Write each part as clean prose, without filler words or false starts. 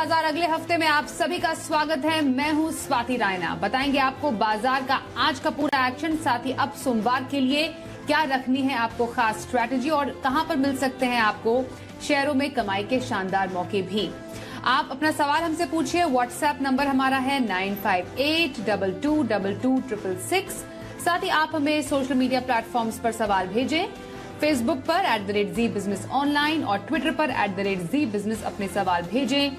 बाजार अगले हफ्ते में आप सभी का स्वागत है। मैं हूं स्वाति रायना। बताएंगे आपको बाजार का आज का पूरा एक्शन, साथ ही अब सोमवार के लिए क्या रखनी है आपको खास स्ट्रैटेजी और कहां पर मिल सकते हैं आपको शेयरों में कमाई के शानदार मौके भी। आप अपना सवाल हमसे पूछिए। व्हाट्सएप नंबर हमारा है 9582222266। साथ ही आप हमें सोशल मीडिया प्लेटफॉर्म्स पर सवाल भेजें। फेसबुक पर @ZEE बिजनेस ऑनलाइन और ट्विटर पर @ZEE बिजनेस अपने सवाल भेजें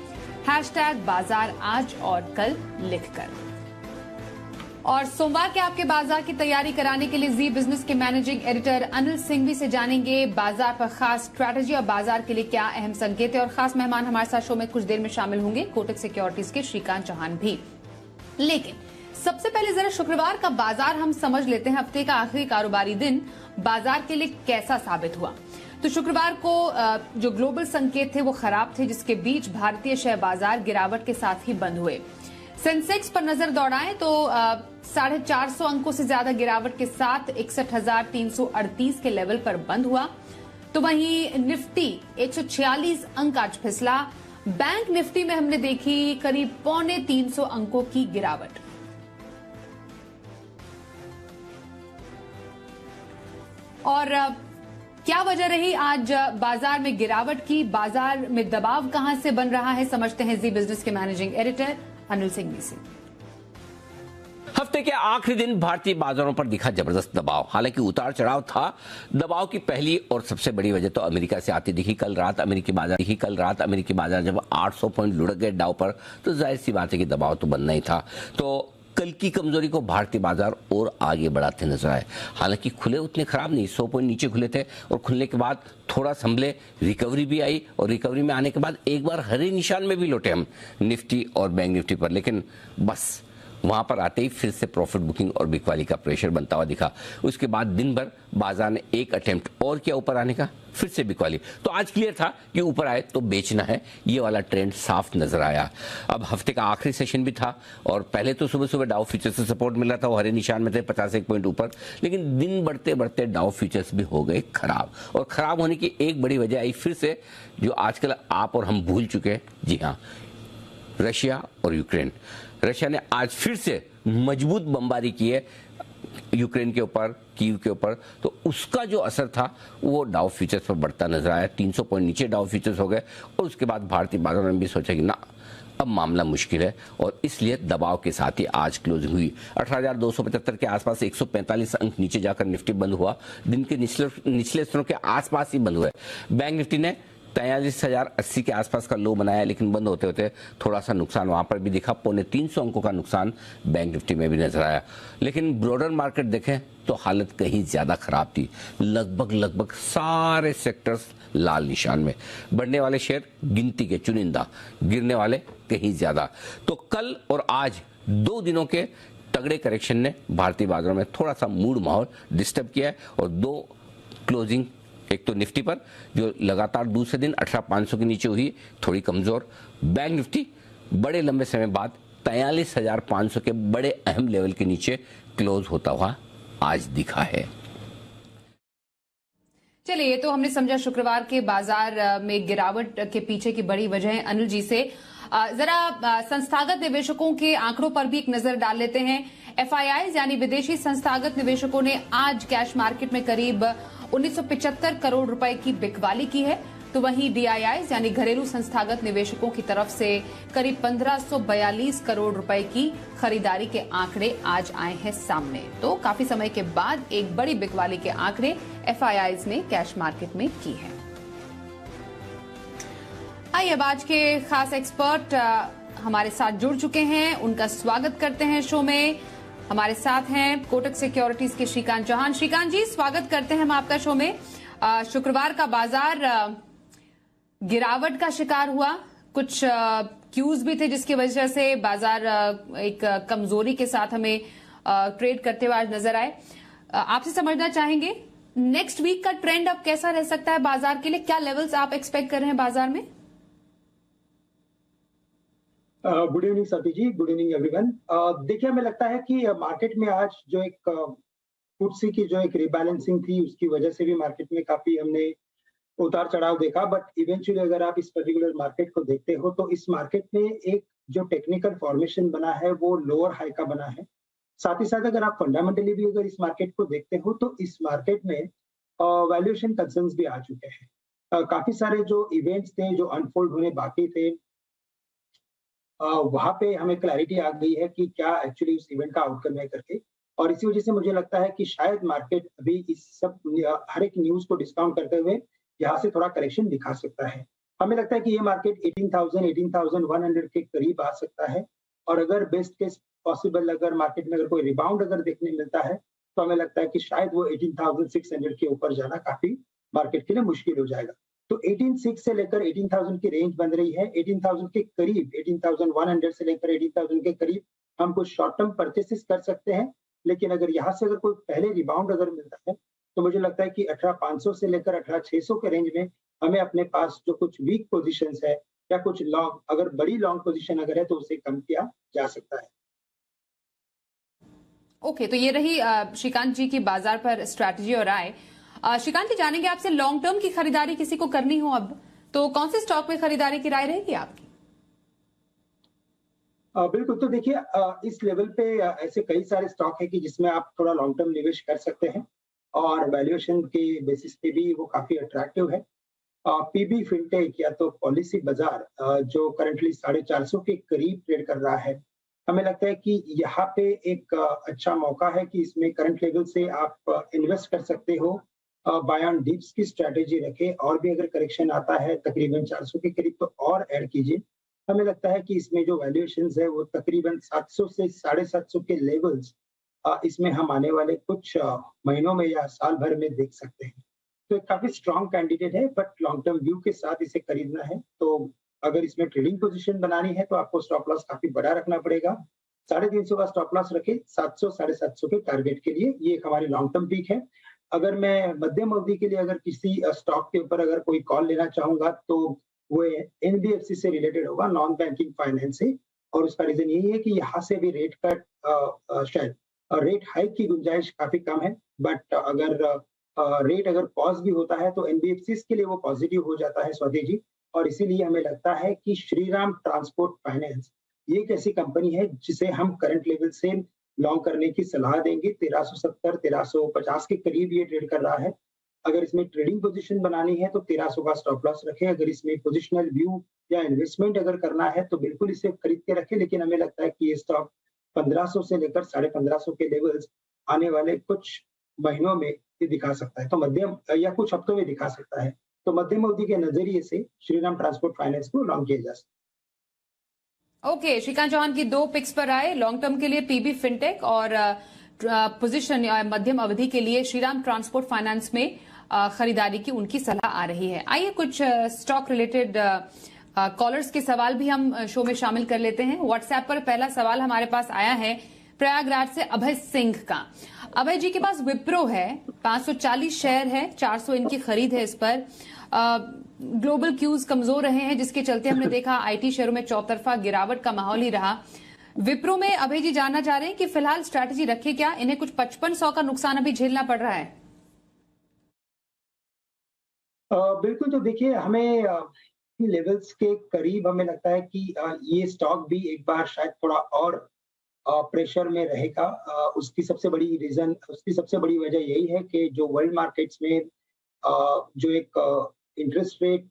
#बाजार आज और कल लिखकर। और सोमवार के आपके बाजार की तैयारी कराने के लिए जी बिजनेस के मैनेजिंग एडिटर अनिल सिंघवी से जानेंगे बाजार पर खास स्ट्रैटेजी और बाजार के लिए क्या अहम संकेत है। और खास मेहमान हमारे साथ शो में कुछ देर में शामिल होंगे कोटक सिक्योरिटीज के श्रीकांत चौहान भी। लेकिन सबसे पहले जरा शुक्रवार का बाजार हम समझ लेते हैं। हफ्ते का आखिरी कारोबारी दिन बाजार के लिए कैसा साबित हुआ। तो शुक्रवार को जो ग्लोबल संकेत थे वो खराब थे, जिसके बीच भारतीय शेयर बाजार गिरावट के साथ ही बंद हुए। सेंसेक्स पर नजर दौड़ाएं तो 450 अंकों से ज्यादा गिरावट के साथ 61,338 के लेवल पर बंद हुआ। तो वहीं निफ्टी 146 अंक आज फिसला। बैंक निफ्टी में हमने देखी करीब 350 अंकों की गिरावट। और क्या वजह रही आज बाजार में गिरावट की, बाजार में दबाव कहां से बन रहा है, समझते हैं जी बिजनेस के मैनेजिंग एडिटर अनिल सिंघवी से। हफ्ते के आखिरी दिन भारतीय बाजारों पर दिखा जबरदस्त दबाव। हालांकि उतार चढ़ाव था। दबाव की पहली और सबसे बड़ी वजह तो अमेरिका से आती दिखी। कल रात अमेरिकी बाजार जब 800 पॉइंट लुढ़क गए डाउ पर, तो जाहिर सी बात है कि दबाव तो बनना ही था। तो कल की कमजोरी को भारतीय बाजार और आगे बढ़ाते नजर आए। हालांकि खुले उतने खराब नहीं, 100 पॉइंट नीचे खुले थे और खुलने के बाद थोड़ा संभले, रिकवरी भी आई और रिकवरी में आने के बाद एक बार हरे निशान में भी लौटे हम निफ्टी और बैंक निफ्टी पर। लेकिन बस वहां पर आते ही फिर से प्रॉफिट बुकिंग और बिकवाली का प्रेशर बनता हुआ दिखा। उसके बाद दिन भर बाजार ने एक अटेम्प्ट और किया ऊपर आने का, फिर से बिकवाली। तो आज क्लियर था कि ऊपर आए तो बेचना है, ये वाला ट्रेंड साफ नजर आया। अब हफ्ते का आखिरी सेशन भी था और पहले तो सुबह सुबह डाउ फ्यूचर्स से सपोर्ट मिल रहा था, वो हरे निशान में थे 51 पॉइंट ऊपर। लेकिन दिन बढ़ते बढ़ते डाउ फ्यूचर्स भी हो गए खराब। और खराब होने की एक बड़ी वजह आई फिर से, जो आजकल आप और हम भूल चुके हैं। जी हाँ, रशिया और यूक्रेन। रशिया ने आज फिर से मजबूत बमबारी की है यूक्रेन के ऊपर, कीव के ऊपर। तो उसका जो असर था वो डाउ फ्यूचर्स पर बढ़ता नजर आया। 300 पॉइंट नीचे डाउ फ्यूचर्स हो गए और उसके बाद भारतीय बाजारों ने भी सोचा कि ना, अब मामला मुश्किल है और इसलिए दबाव के साथ ही आज क्लोजिंग हुई 18,275 के आसपास। 145 अंक नीचे जाकर निफ्टी बंद हुआ। दिन के निचले स्तरों के आसपास ही बंद हुए। बैंक निफ्टी ने 43,080 के आसपास का लो बनाया, लेकिन बंद होते होते थोड़ा सा नुकसान वहां पर भी दिखा। 350 अंकों का नुकसान बैंक निफ्टी में भी नजर आया। लेकिन ब्रॉडर मार्केट देखें तो हालत कहीं ज्यादा खराब थी। लगभग सारे सेक्टर्स लाल निशान में। बढ़ने वाले शेयर गिनती के चुनिंदा, गिरने वाले कहीं ज्यादा। तो कल और आज 2 दिनों के तगड़े करेक्शन ने भारतीय बाजारों में थोड़ा सा मूड माहौल डिस्टर्ब किया है। और 2 क्लोजिंग, एक तो निफ्टी पर जो लगातार दूसरे दिन 18,500 के नीचे हुई, थोड़ी कमजोर। बैंक निफ्टी बड़े लंबे समय बाद 43,500 के बड़े अहम लेवल के नीचे क्लोज होता हुआ आज दिखा है। चलिए, ये तो हमने समझा शुक्रवार के बाजार में गिरावट के पीछे की बड़ी वजह अनिल जी से। जरा संस्थागत निवेशकों के आंकड़ों पर भी एक नजर डाल लेते हैं। एफआईआई यानी विदेशी संस्थागत निवेशकों ने आज कैश मार्केट में करीब 1975 करोड़ रुपए की बिकवाली की है। तो वहीं डीआईआई यानी घरेलू संस्थागत निवेशकों की तरफ से करीब 1542 करोड़ रुपए की खरीदारी के आंकड़े आज आए हैं सामने। तो काफी समय के बाद एक बड़ी बिकवाली के आंकड़े एफआईआई ने कैश मार्केट में की है। आइए अब आज के खास एक्सपर्ट हमारे साथ जुड़ चुके हैं, उनका स्वागत करते हैं शो में। हमारे साथ हैं कोटक सिक्योरिटीज के श्रीकांत चौहान। श्रीकांत जी, स्वागत करते हैं हम आपका शो में। शुक्रवार का बाजार गिरावट का शिकार हुआ। कुछ क्यूज भी थे जिसकी वजह से बाजार एक कमजोरी के साथ हमें ट्रेड करते हुए आज नजर आए। आपसे समझना चाहेंगे नेक्स्ट वीक का ट्रेंड अब कैसा रह सकता है बाजार के लिए, क्या लेवल्स आप एक्सपेक्ट कर रहे हैं बाजार में? Good evening Swati ji, good evening everyone. देखिए, हमें लगता है कि मार्केट में आज जो एक फुटसी की जो एक रिबैलेंसिंग थी, उसकी वजह से भी मार्केट में काफी हमने उतार चढ़ाव देखा, बट इवेंचुअली अगर आप इस पर्टिकुलर मार्केट को देखते हो तो इस मार्केट में एक जो टेक्निकल फॉर्मेशन बना है वो लोअर हाई का बना है। साथ ही साथ अगर आप फंडामेंटली भी अगर इस मार्केट को देखते हो तो इस मार्केट में वैल्यूएशन कंसर्न्स भी आ चुके हैं। काफी सारे जो इवेंट्स थे जो अनफोल्ड होने बाकी थे, वहां पे हमें क्लैरिटी आ गई है कि क्या एक्चुअली उस इवेंट का आउटकम है करके। और इसी वजह से मुझे लगता है कि शायद मार्केट अभी इस सब हर एक न्यूज को डिस्काउंट करते हुए यहाँ से थोड़ा करेक्शन दिखा सकता है। हमें लगता है कि ये मार्केट 18,100 के करीब आ सकता है। और अगर बेस्ट केस पॉसिबल अगर मार्केट में अगर कोई रिबाउंड अगर देखने मिलता है तो हमें लगता है कि शायद वो 18,600 के ऊपर जाना काफी मार्केट के लिए मुश्किल हो जाएगा। तो 18,600 से लेकर 18,000 की रेंज बन रही है। 18,000 के करीब 18,100 से लेकर 18,000 के करीब हम कुछ शॉर्ट टर्म परचेसेस कर सकते हैं। लेकिन अगर यहाँ से अगर कोई पहले रिबाउंड अगर मिलता है तो मुझे लगता है कि 18,500 से लेकर 18,600 के रेंज में हमें अपने पास जो कुछ वीक पोजीशंस है या कुछ लॉन्ग अगर बड़ी लॉन्ग पोजीशन अगर है तो उसे कम किया जा सकता है। ओके, तो ये रही श्रीकांत जी की बाजार पर स्ट्रैटेजी और राय। श्रीकांत जी, जानेंगे आपसे, लॉन्ग टर्म की खरीदारी किसी को करनी हो अब तो कौन से स्टॉक में खरीदारी की राय रहेगी आपकी? बिल्कुल, तो देखिए इस लेवल पे ऐसे कई सारे स्टॉक है कि जिसमें आप थोड़ा लॉन्ग टर्म निवेश कर सकते हैं और वैल्यूएशन के बेसिस पे भी वो काफी अट्रैक्टिव है। पीबी फिनटेक या तो पॉलिसी बाजार जो करंटली 450 के करीब ट्रेड कर रहा है, हमें लगता है कि यहाँ पे एक अच्छा मौका है कि इसमें करंट लेवल से आप इन्वेस्ट कर सकते हो। बाय ऑन डिप्स की स्ट्रैटेजी रखें और भी अगर करेक्शन आता है तकरीबन 400 के करीब तो और ऐड कीजिए। हमें लगता है कि इसमें जो वैल्यूएशंस है वो तकरीबन 700 से 750 के लेवल्स इसमें हम आने वाले कुछ महीनों में या साल भर में देख सकते हैं। तो एक काफी स्ट्रॉन्ग कैंडिडेट है, बट लॉन्ग टर्म व्यू के साथ इसे खरीदना है तो अगर इसमें ट्रेडिंग पोजीशन बनानी है तो आपको स्टॉप लॉस काफी बड़ा रखना पड़ेगा। 350 का स्टॉप लॉस रखे 700 750 के टारगेट के लिए, ये एक हमारी लॉन्ग टर्म पीक है। अगर मैं मध्यम अवधि के लिए अगर किसी स्टॉक के ऊपर अगर कोई कॉल लेना चाहूंगा तो वो एनबीएफसी से रिलेटेड होगा, नॉन बैंकिंग फाइनेंस से। और उसका रीजन यही है कि यहाँ से भी रेट कट शायद रेट हाइक की गुंजाइश काफी कम है, बट अगर रेट अगर पॉज भी होता है तो एनबीएफसी के लिए वो पॉजिटिव हो जाता है स्वाति जी। और इसीलिए हमें लगता है कि श्रीराम ट्रांसपोर्ट फाइनेंस ये एक ऐसी कंपनी है जिसे हम करंट लेवल से लॉन्ग करने की सलाह देंगे। 1370 1350 के करीब ये ट्रेड कर रहा है। अगर इसमें ट्रेडिंग पोजीशन बनानी है तो 1300 का स्टॉप लॉस रखें। अगर इसमें पोजिशनल व्यू या इन्वेस्टमेंट अगर करना है तो बिल्कुल इसे खरीद के रखें। लेकिन हमें लगता है कि ये स्टॉक 1500 से लेकर 1550 के लेवल्स आने वाले कुछ महीनों में ये दिखा सकता है, तो मध्यम या कुछ हफ्तों में दिखा सकता है। तो मध्यम अवधि के नजरिए से श्रीराम ट्रांसपोर्ट फाइनेंस को लॉन्ग किया जा सकता है। ओके, श्रीकांत चौहान की दो पिक्स पर आए, लॉन्ग टर्म के लिए पीबी फिनटेक और पोजीशन या मध्यम अवधि के लिए श्रीराम ट्रांसपोर्ट फाइनेंस में खरीदारी की उनकी सलाह आ रही है। आइए कुछ स्टॉक रिलेटेड कॉलर्स के सवाल भी हम शो में शामिल कर लेते हैं। व्हाट्सएप पर पहला सवाल हमारे पास आया है प्रयागराज से अभय सिंह का। अभय जी के पास विप्रो है, 540 शेयर है, 400 इनकी खरीद है इस पर। ग्लोबल क्यूज कमजोर रहे हैं जिसके चलते हमने देखा आईटी शेयरों में चौतरफा गिरावट का माहौल ही रहा। विप्रो में अभय जी जानना चाह रहे हैं कि फिलहाल स्ट्रैटेजी रखे क्या, इन्हें कुछ 5500 का नुकसान अभी झेलना पड़ रहा है? बिल्कुल, तो देखिए हमें लेवल्स के करीब हमें लगता है कि ये स्टॉक भी एक बार शायद थोड़ा और प्रेशर में रहेगा। उसकी सबसे बड़ी वजह यही है कि जो वर्ल्ड मार्केट्स में जो एक interest rate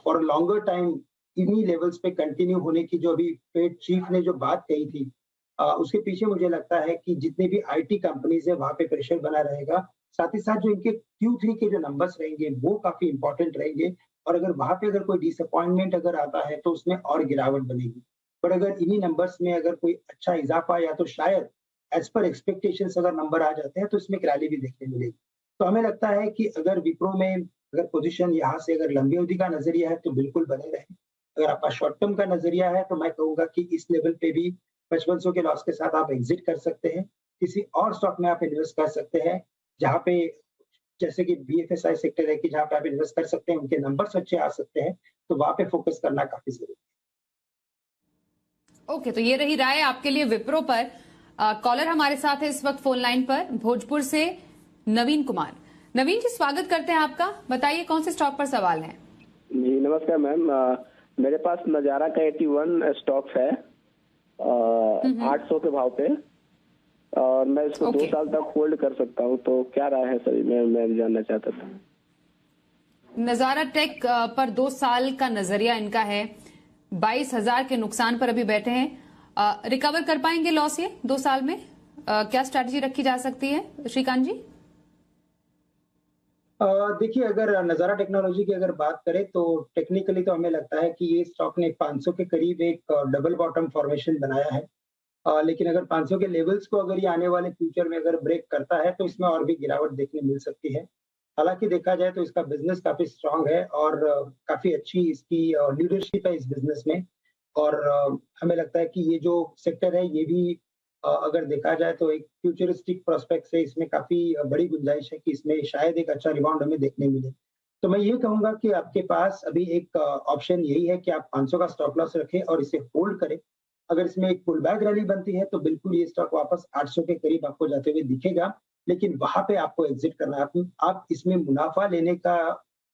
for longer time इन्हीं लेवल्स पे कंटिन्यू होने की जो अभी फेड चीफ ने जो बात कही थी, उसके पीछे मुझे लगता है कि जितनी भी आईटी कंपनीज है वहां पे प्रेशर बना रहेगा। साथ ही साथ जो इनके Q3 के जो नंबर्स रहेंगे वो काफी इंपॉर्टेंट रहेंगे और अगर वहां पे अगर कोई डिसअपॉइंटमेंट अगर आता है तो उसमें और गिरावट बनेगी। पर अगर इन्हीं नंबर्स में अगर कोई अच्छा इजाफा या तो शायद एज पर एक्सपेक्टेशंस अगर नंबर आ जाते हैं तो इसमें एक रैली भी देखने मिलेगी। तो हमें लगता है कि अगर विप्रो में अगर पोजीशन यहाँ से अगर लंबी अवधि का नजरिया है तो बिल्कुल बने रहे। अगर आपका शॉर्ट टर्म का नजरिया है तो मैं कहूंगा कि इस लेवल पे भी 5500 के लॉस के साथ आप एग्जिट कर सकते हैं। किसी और स्टॉक में आप इन्वेस्ट कर सकते हैं जहाँ पे जैसे कि BFSI सेक्टर है कि जहाँ पे आप इन्वेस्ट कर सकते हैं, उनके नंबर्स अच्छे आ सकते हैं, तो वहां पे फोकस करना काफी जरूरी है। ओके, तो ये रही राय आपके लिए विप्रो पर। कॉलर हमारे साथ है इस वक्त फोन लाइन पर, भोजपुर से नवीन कुमार। नवीन जी, स्वागत करते हैं आपका। बताइए कौन से स्टॉक पर सवाल है? जी नमस्कार मैम। मेरे पास नजारा का 81 स्टॉक है 800 के भाव पे, और मैं इसको 2 साल तक होल्ड कर सकता हूँ, तो क्या राय है सर? मैं जानना चाहता था। नजारा टेक पर 2 साल का नजरिया इनका है। 22,000 के नुकसान पर अभी बैठे हैं। रिकवर कर पाएंगे लॉस ये 2 साल में? क्या स्ट्रैटेजी रखी जा सकती है श्रीकांत जी? देखिए, अगर नजारा टेक्नोलॉजी की अगर बात करें तो टेक्निकली तो हमें लगता है कि ये स्टॉक ने 500 के करीब एक डबल बॉटम फॉर्मेशन बनाया है। लेकिन अगर 500 के लेवल्स को अगर ये आने वाले फ्यूचर में अगर ब्रेक करता है तो इसमें और भी गिरावट देखने मिल सकती है। हालांकि देखा जाए तो इसका बिजनेस काफी स्ट्रांग है और काफी अच्छी इसकी लीडरशिप है इस बिजनेस में। और हमें लगता है कि ये जो सेक्टर है ये भी अगर देखा जाए तो एक फ्यूचरिस्टिक प्रोस्पेक्ट से इसमें काफी बड़ी गुंजाइश है कि इसमें शायद एक अच्छा रिबाउंड हमें देखने मिले। तो मैं ये कहूंगा कि आपके पास अभी एक ऑप्शन यही है कि आप 500 का स्टॉप लॉस रखें और इसे होल्ड करें। अगर इसमें एक पुल बैक रैली बनती है तो बिल्कुल ये स्टॉक वापस 800 के करीब आपको जाते हुए दिखेगा, लेकिन वहां पे आपको एग्जिट करना है। आप इसमें मुनाफा लेने का,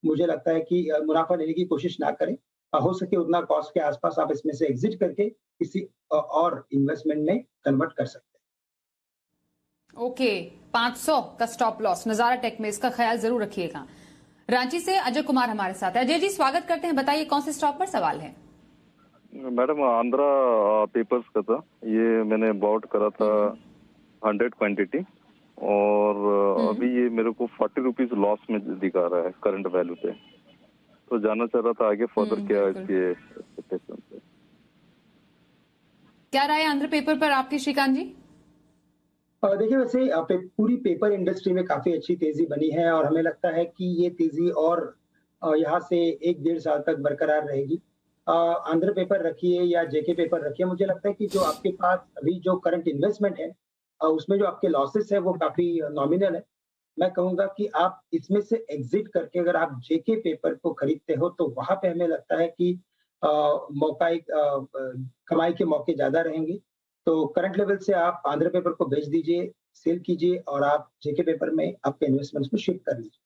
मुझे लगता है कि मुनाफा लेने की कोशिश ना करें। हो सके उतना कॉस्ट के आसपास आप इसमें से एग्जिट करके किसी और इन्वेस्टमेंट में कन्वर्ट कर सकते हैं। ओके, 500 का स्टॉप लॉस नजारा टेक में, इसका ख्याल जरूर रखिएगा। रांची से अजय कुमार हमारे साथ है। अजय जी, स्वागत करते हैं। बताइए कौन से स्टॉक पर सवाल है? मैडम, आंध्रा पेपर्स का था, ये मैंने बॉट करा था 100 क्वांटिटी, और अभी ये मेरे को 40 रुपीज लॉस में दिखा रहा है करंट वैल्यू पे। तो जानना चाह रहा था आगे फर्दर क्या इसके एक्सपेक्टेशन है। क्या राय आंध्र पेपर पर आपकी श्रीकांत जी? देखिए, वैसे पूरी पेपर इंडस्ट्री में काफी अच्छी तेजी बनी है और हमें लगता है कि ये तेजी और यहाँ से 1-1.5 साल तक बरकरार रहेगी। आंध्र पेपर रखिए या जेके पेपर रखिए, मुझे लगता है कि जो आपके पास अभी जो करंट इन्वेस्टमेंट है उसमें जो आपके लॉसेस है वो काफी नॉमिनल है। मैं कहूंगा कि आप इसमें से एग्जिट करके अगर आप जेके पेपर को खरीदते हो तो वहां पे हमें लगता है कि कमाई के मौके ज्यादा रहेंगे। तो करंट लेवल से आप आंध्र पेपर को बेच दीजिए, सेल कीजिए और आप जेके पेपर में आपके इन्वेस्टमेंट्स को शिफ्ट कर लीजिए।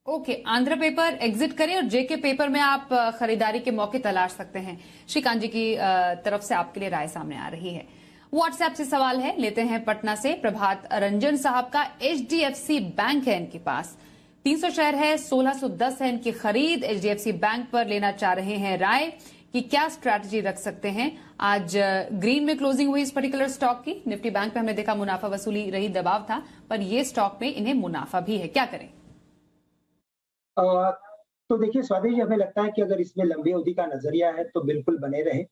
ओके, आंध्र पेपर एग्जिट करें और जेके पेपर में आप खरीदारी के मौके तलाश सकते हैं। श्रीकांत जी की तरफ से आपके लिए राय सामने आ रही है। व्हाट्सएप से सवाल है, लेते हैं पटना से प्रभात रंजन साहब का। एचडीएफसी बैंक है इनके पास, 300 शेयर है, 1610 है इनकी खरीद। एचडीएफसी बैंक पर लेना चाह रहे हैं राय कि क्या स्ट्रैटेजी रख सकते हैं। आज ग्रीन में क्लोजिंग हुई इस पर्टिकुलर स्टॉक की। निफ्टी बैंक पे हमने देखा मुनाफा वसूली रही, दबाव था, पर ये स्टॉक में इन्हें मुनाफा भी है। क्या करें? तो देखिए स्वाति जी, हमें लगता है कि अगर इसमें लंबी अवधि का नजरिया है तो बिल्कुल बने रहे।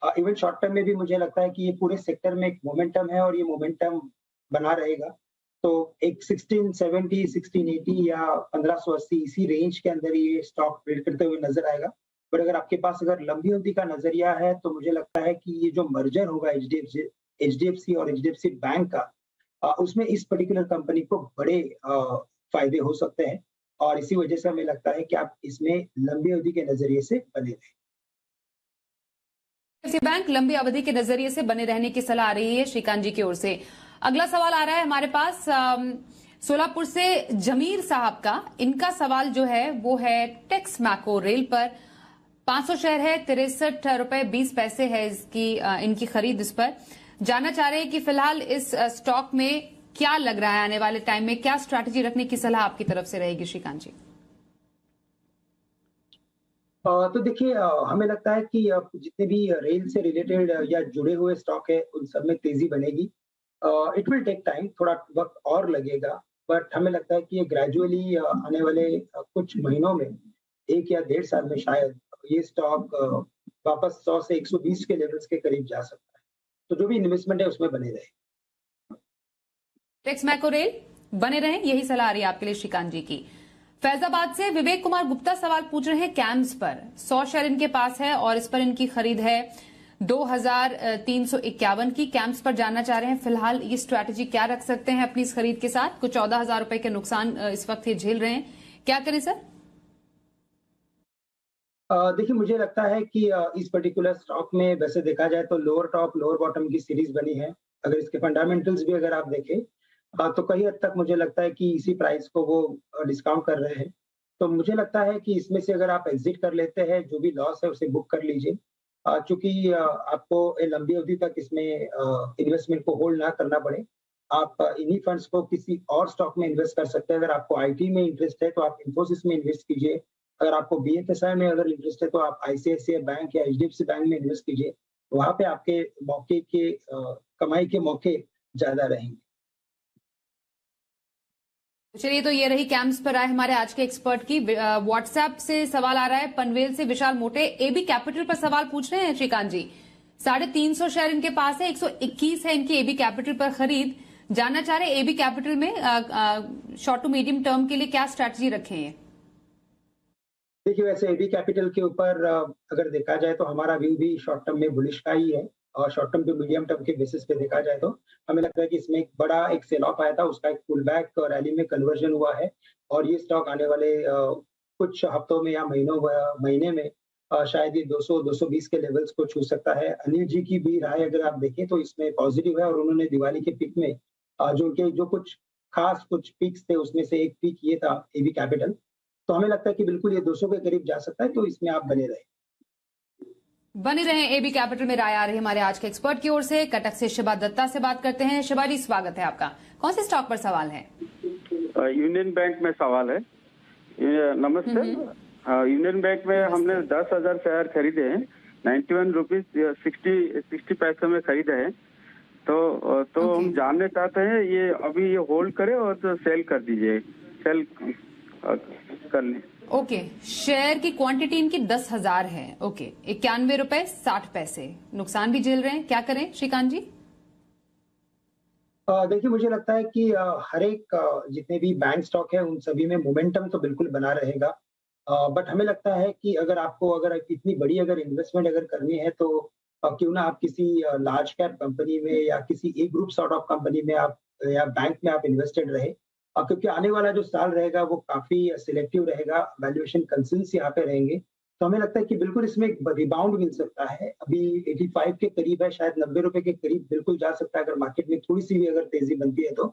इवन शॉर्ट टर्म में भी मुझे लगता है कि ये पूरे सेक्टर में एक मोमेंटम है और ये मोमेंटम बना रहेगा। तो एक 1670, 1680 या 1580 इसी रेंज के अंदर ये स्टॉक ट्रेड करते हुए नजर आएगा। पर अगर आपके पास अगर लंबी अवधि का नजरिया है तो मुझे लगता है कि ये जो मर्जर होगा एचडीएफसी और एचडीएफसी बैंक का, उसमें इस पर्टिकुलर कंपनी को बड़े फायदे हो सकते हैं और इसी वजह से हमें लगता है कि आप इसमें लंबी अवधि के नजरिए से बने रहें। एचडीएफसी बैंक लंबी अवधि के नजरिए से बने रहने की सलाह आ रही है श्रीकांत जी की ओर से। अगला सवाल आ रहा है हमारे पास सोलापुर से जमीर साहब का। इनका सवाल जो है वो है टेक्स मैको रेल पर। 500 शेयर है, 63 रुपए 20 पैसे है इसकी इनकी खरीद। इस पर जानना चाह रहे हैं कि फिलहाल इस स्टॉक में क्या लग रहा है, आने वाले टाइम में क्या स्ट्रैटेजी रखने की सलाह आपकी तरफ से रहेगी श्रीकांत जी? तो देखिए, हमें लगता है कि जितने भी रेल से रिलेटेड या जुड़े हुए स्टॉक है उन सब में तेजी बनेगी। इट विल टेक टाइम, थोड़ा वक्त और लगेगा, बट हमें लगता है कि ये ग्रेजुअली आने वाले कुछ महीनों में, 1 या 1.5 साल में शायद ये स्टॉक वापस 100 से 120 के लेवल्स के करीब जा सकता है। तो जो भी इन्वेस्टमेंट है उसमें बने रहे। टेक्स मैको रेल बने रहें, यही सलाह आ रही है आपके लिए श्रीकांत जी की। फैजाबाद से विवेक कुमार गुप्ता सवाल पूछ रहे हैं कैम्स पर। 100 शेयर इनके पास है और इस पर इनकी खरीद है 2351 की। कैम्स पर जानना चाह रहे हैं फिलहाल ये स्ट्रैटेजी क्या रख सकते हैं अपनी इस खरीद के साथ। कुछ 14,000 रुपए के नुकसान इस वक्त ये झेल रहे हैं, क्या करें सर? देखिए, मुझे लगता है कि इस पर्टिकुलर स्टॉक में वैसे देखा जाए तो लोअर टॉप लोअर बॉटम की सीरीज बनी है। अगर इसके फंडामेंटल्स भी अगर आप देखें तो कई हद तक मुझे लगता है कि इसी प्राइस को वो डिस्काउंट कर रहे हैं। तो मुझे लगता है कि इसमें से अगर आप एग्जिट कर लेते हैं, जो भी लॉस है उसे बुक कर लीजिए। चूँकि आपको लंबी अवधि तक इसमें इन्वेस्टमेंट को होल्ड ना करना पड़े। आप इन्हीं फंड्स को किसी और स्टॉक में इन्वेस्ट कर सकते हैं। अगर आपको आईटी में इंटरेस्ट है तो आप इन्फोसिस में इन्वेस्ट कीजिए। अगर आपको बीएफएसआई में अगर इंटरेस्ट है तो आप आईसीआईसीआई बैंक या एचडीएफसी बैंक में इन्वेस्ट कीजिए। वहाँ पे आपके मौके के कमाई के मौके ज़्यादा रहेंगे। चलिए, तो ये रही कैंप्स पर आए हमारे आज के एक्सपर्ट की। व्हाट्सएप से सवाल आ रहा है, पनवेल से विशाल मोटे एबी कैपिटल पर सवाल पूछ रहे हैं श्रीकांत जी। 350 शेयर इनके पास है, 121 है इनकी एबी कैपिटल पर खरीद। जानना चाह रहे एबी कैपिटल में शॉर्ट टू मीडियम टर्म के लिए क्या स्ट्रैटेजी रखें हैं? देखिए, वैसे एबी कैपिटल के ऊपर अगर देखा जाए तो हमारा व्यू भी शॉर्ट टर्म में बुलिश का ही है। और short term to medium term के बेसिस पे देखा जाए तो हमें लगता है कि इसमें एक बड़ा सेल ऑफ आया था, उसका एक पुल बैक रैली में कन्वर्जन हुआ है। और ये स्टॉक आने वाले कुछ हफ्तों में या महीने में शायद ये 200-220 के लेवल्स को छू सकता है। अनिल जी की भी राय अगर आप देखें तो इसमें पॉजिटिव है, और उन्होंने दिवाली के पीक में जो कुछ खास कुछ पीक्स थे उसमें से एक पीक ये था एबी कैपिटल। तो हमें लगता है कि बिल्कुल ये 200 के करीब जा सकता है, तो इसमें आप बने रहें। एबी कैपिटल में राय आ रही है हमारे आज के एक्सपर्ट की ओर से। कटक से शिबा दत्ता से बात करते हैं। शिबा जी, स्वागत है आपका। कौन से स्टॉक पर सवाल है? यूनियन बैंक में सवाल है। नमस्ते। यूनियन बैंक में हमने 10,000 शेयर खरीदे हैं, 91 रुपीज 60 पैसे में खरीदे हैं। तो हम जानना चाहते हैं ये अभी ये होल्ड करें और तो सेल कर दीजिए, सेल कर लें। ओके, शेयर की क्वांटिटी इनकी 10,000 है। ओके, 91 रुपए 60 पैसे, नुकसान भी झेल रहे हैं, क्या करें श्रीकांत जी? देखिए, मुझे लगता है कि हर एक जितने भी बैंक स्टॉक है उन सभी में मोमेंटम तो बिल्कुल बना रहेगा। बट हमें लगता है कि अगर इतनी बड़ी अगर इन्वेस्टमेंट अगर करनी है तो क्यों ना आप किसी लार्ज कैप कंपनी में या किसी ए ग्रुप सॉर्ट ऑफ कंपनी में आप या बैंक में आप इन्वेस्टेड रहे। क्योंकि आने वाला जो साल रहेगा वो काफी सिलेक्टिव रहेगा, वैल्यूएशन कंसर्न्स यहाँ पे रहेंगे। तो हमें लगता है कि बिल्कुल इसमें एक रिबाउंड मिल सकता है। अभी 85 के करीब है, शायद 90 रुपए के करीब बिल्कुल जा सकता है अगर मार्केट में थोड़ी सी भी अगर तेजी बनती है तो।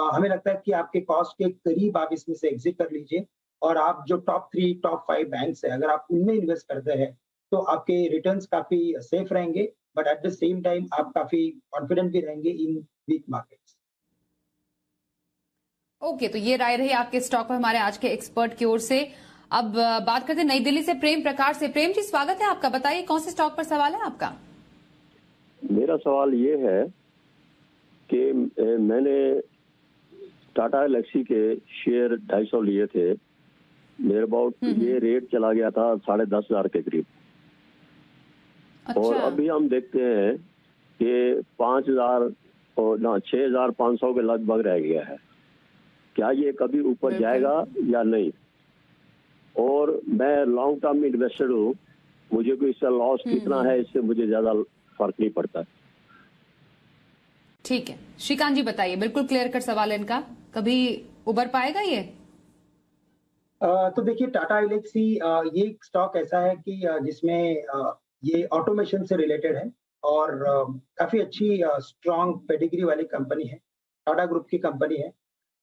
हमें लगता है कि आपके कॉस्ट के करीब आप इसमें से एग्जिट कर लीजिए, और आप जो टॉप 3 टॉप 5 बैंक्स है अगर आप उनमें इन्वेस्ट करते हैं तो आपके रिटर्न्स काफी सेफ रहेंगे, but at the same time आप काफी कॉन्फिडेंट भी रहेंगे इन वीक मार्केट्स। ओके, तो ये राय रही आपके स्टॉक पर हमारे आज के एक्सपर्ट की ओर से। अब बात करते हैं नई दिल्ली से प्रेम प्रकाश से। प्रेम जी, स्वागत है आपका। बताइए कौन से स्टॉक पर सवाल है आपका? मेरा सवाल ये है कि मैंने टाटा एलेक्सी के शेयर 250 लिए थे। मेरे अबाउट ये रेट चला गया था 10,500 के करीब। अच्छा। और अभी हम देखते हैं कि 6,500 के लगभग रह गया है। क्या ये कभी ऊपर जाएगा या नहीं? और मैं लॉन्ग टर्म में इन्वेस्टेड हूँ, मुझे कोई इसका लॉस कितना है इससे मुझे ज्यादा फर्क नहीं पड़ता। ठीक है, श्रीकांत जी बताइए, बिल्कुल क्लियर कट सवाल है इनका, कभी उबर पाएगा ये? तो देखिए, टाटा एलेक्सी ये एक स्टॉक ऐसा है कि जिसमें ये ऑटोमेशन से रिलेटेड है और काफी अच्छी स्ट्रॉन्ग पेडिग्री वाली कंपनी है, टाटा ग्रुप की कंपनी है।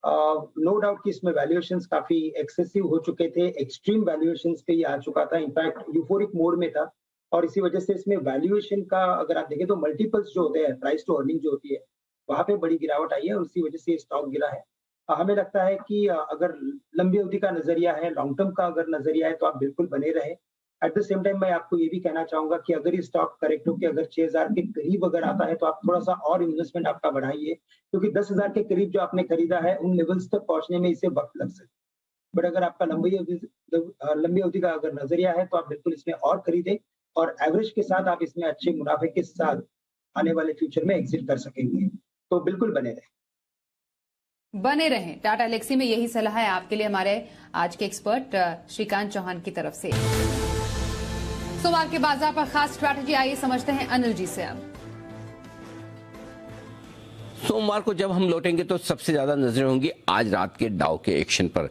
नो डाउट कि इसमें वैल्यूएशंस काफी एक्सेसिव हो चुके थे, एक्सट्रीम वैल्यूएशंस पे ये आ चुका था, इनफैक्ट यूफोरिक मोड में था, और इसी वजह से इसमें वैल्यूएशन का अगर आप देखें तो मल्टीपल्स जो होते हैं, प्राइस टू अर्निंग जो होती है, वहां पे बड़ी गिरावट आई है और उसी वजह से स्टॉक गिरा है। हमें लगता है कि अगर लंबी अवधि का नजरिया है, लॉन्ग टर्म का अगर नजरिया है तो आप बिल्कुल बने रहे। एट द सेम टाइम मैं आपको ये भी कहना चाहूंगा कि अगर ये स्टॉक करेक्ट होकर अगर 6,000 के करीब अगर आता है तो आप थोड़ा सा और इन्वेस्टमेंट आपका बढ़ाइए, क्योंकि 10,000 के करीब जो आपने खरीदा है उन लेवल्स तक पहुंचने में इसे वक्त लग सकता है। बट अगर आपका लंबी अवधि का अगर नजरिया है तो आप बिल्कुल इसमें और खरीदे, और एवरेज के साथ आप इसमें अच्छे मुनाफे के साथ आने वाले फ्यूचर में एग्जिट कर सकेंगे। तो बिल्कुल बने रहें। टाटा एलेक्सी में यही सलाह है आपके लिए हमारे आज के एक्सपर्ट श्रीकांत चौहान की तरफ से। सोमवार के बाजार पर खास स्ट्रैटेजी, आइए समझते हैं अनिल जी से। अब सोमवार को जब हम लौटेंगे तो सबसे ज्यादा नजरें होंगी आज रात के डाउ के एक्शन पर।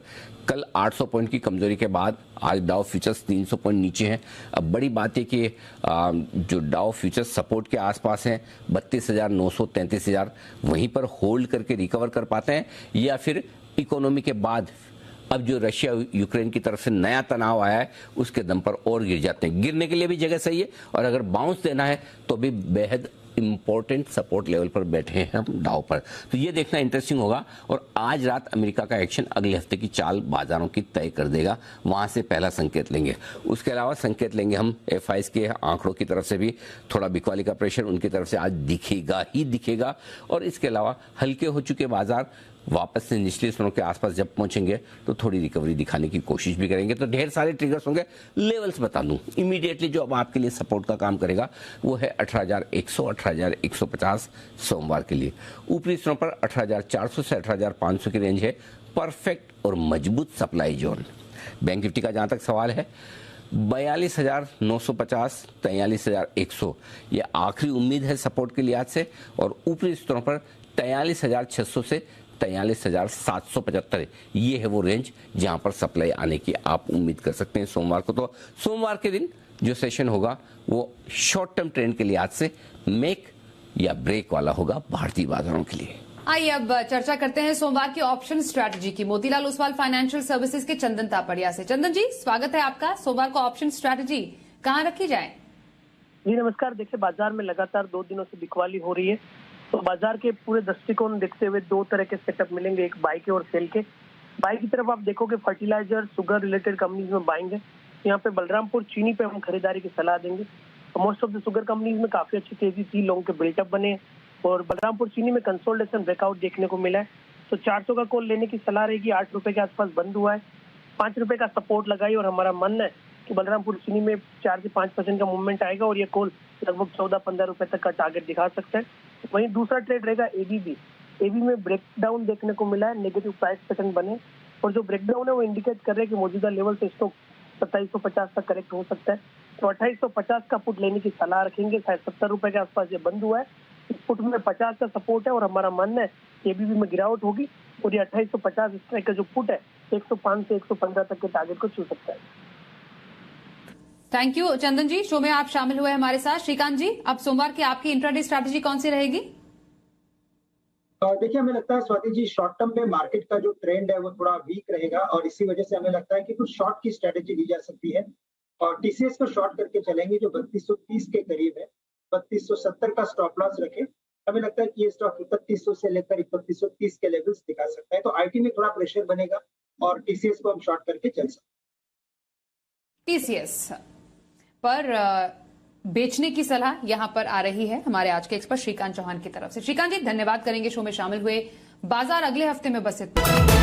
कल 800 पॉइंट की कमजोरी के बाद आज डाउ फ्यूचर्स 300 पॉइंट नीचे हैं। अब बड़ी बात है कि जो डाउ फ्यूचर्स सपोर्ट के आसपास हैं 32,900 33,000 वहीं पर होल्ड करके रिकवर कर पाते हैं, या फिर इकोनॉमी के बाद अब जो रशिया यूक्रेन की तरफ से नया तनाव आया है उसके दम पर और गिर जाते हैं। गिरने के लिए भी जगह सही है, और अगर बाउंस देना है तो भी बेहद इंपॉर्टेंट सपोर्ट लेवल पर बैठे हैं हम डाउ पर। तो ये देखना इंटरेस्टिंग होगा। और आज रात अमेरिका का एक्शन अगले हफ्ते की चाल बाजारों की तय कर देगा, वहां से पहला संकेत लेंगे। उसके अलावा संकेत लेंगे हम FIs के आंकड़ों की तरफ से भी, थोड़ा बिकवाली का प्रेशर उनकी तरफ से आज दिखेगा ही दिखेगा। और इसके अलावा हल्के हो चुके बाजार वापस से निचले स्तरों के आसपास जब पहुंचेंगे तो थोड़ी रिकवरी दिखाने की कोशिश भी करेंगे। तो ढेर सारे ट्रिगर्स होंगे। लेवल्स बता दूं इमीडिएटली जो अब आपके लिए सपोर्ट का काम करेगा वो है 18,100 18,150 सोमवार के लिए। ऊपरी स्तरों पर 18,400 से 18,500 की रेंज है, परफेक्ट और मजबूत सप्लाई जोन। बैंक निफ्टी का जहां तक सवाल है 42,950 43,100 ये आखिरी उम्मीद है सपोर्ट के लिहाज से, और ऊपरी स्तरों पर 43,600 से 43,775 ये है वो रेंज जहां पर सप्लाई आने की आप उम्मीद कर सकते हैं सोमवार को। तो सोमवार के दिन जो सेशन होगा वो शॉर्ट टर्म ट्रेंड के लिहाज से मेक या ब्रेक वाला होगा भारतीय बाजारों के लिए। आइए अब चर्चा करते हैं सोमवार की ऑप्शन स्ट्रैटेजी की। मोतीलाल ओसवाल फाइनेंशियल सर्विसेज के चंदन तापड़िया से। चंदन जी स्वागत है आपका। सोमवार को ऑप्शन स्ट्रैटेजी कहां रखी जाए? जी नमस्कार। देखिए बाजार में लगातार 2 दिनों से बिकवाली हो रही है, तो बाजार के पूरे दृष्टिकोण देखते हुए 2 तरह के सेटअप मिलेंगे, एक बाई के और सेल के। बाई की तरफ आप देखोगे फर्टिलाइजर शुगर रिलेटेड कंपनीज में बाइंग है। यहाँ पे बलरामपुर चीनी पे हम खरीदारी की सलाह देंगे। Most of the sugar companies में काफी अच्छी तेजी थी, लोगों के बिल्टअप बने हैं, और बलरामपुर चीनी में कंसोलिडेशन ब्रेकआउट देखने को मिला है। तो 400 का कॉल लेने की सलाह रहेगी। 8 रुपए के आसपास बंद हुआ है, 5 रुपए का सपोर्ट लगाई, और हमारा मानना है कि बलरामपुर चीनी में 4 से 5% का मूवमेंट आएगा और ये कॉल लगभग 14-15 रुपए तक का टारगेट दिखा सकता है। वहीं दूसरा ट्रेड रहेगा एबीबी। एबी में ब्रेकडाउन देखने को मिला है, नेगेटिव प्राइस पैटर्न बने, और जो ब्रेकडाउन है वो इंडिकेट कर रहे हैं कि मौजूदा लेवल से स्टॉक 2750 तक करेक्ट हो सकता है। तो 2850 का पुट लेने की सलाह रखेंगे। शायद 70 रुपए के आसपास ये बंद हुआ है। इस पुट में 50 का सपोर्ट है, और हमारा मानना है कि एबीबी में गिरावट होगी, और ये 2850 स्ट्राइक का जो पुट है 105 से 115 तक के टारगेट को छू सकता है। Thank you Chandan ji, show में आप शामिल हुए हमारे साथ। श्रीकांत जी, अब सोमवार की आपकी इंट्राडे स्ट्रैटेजी कौन सी रहेगी? देखिए हमें लगता है स्वाति जी शॉर्ट टर्म में मार्केट का जो ट्रेंड है वो थोड़ा वीक रहेगा, और इसी वजह से हमें लगता है कि कुछ शॉर्ट की स्ट्रेटेजी ली जा सकती है। और टीसीएस को शॉर्ट करके चलेंगे जो 3230 के करीब है, 3270 का स्टॉप लॉस रखे। हमें लगता है कि ये स्टॉक 3100 से लेकर 3130 के लेवल्स दिखा सकता है। तो आईटी में थोड़ा प्रेशर बनेगा और टीसीएस को हम शॉर्ट करके चल सकते हैं। टीसीएस पर बेचने की सलाह यहां पर आ रही है हमारे आज के एक्सपर्ट श्रीकांत चौहान की तरफ से। श्रीकांत जी धन्यवाद करेंगे शो में शामिल हुए। बाजार अगले हफ्ते में बस इतना।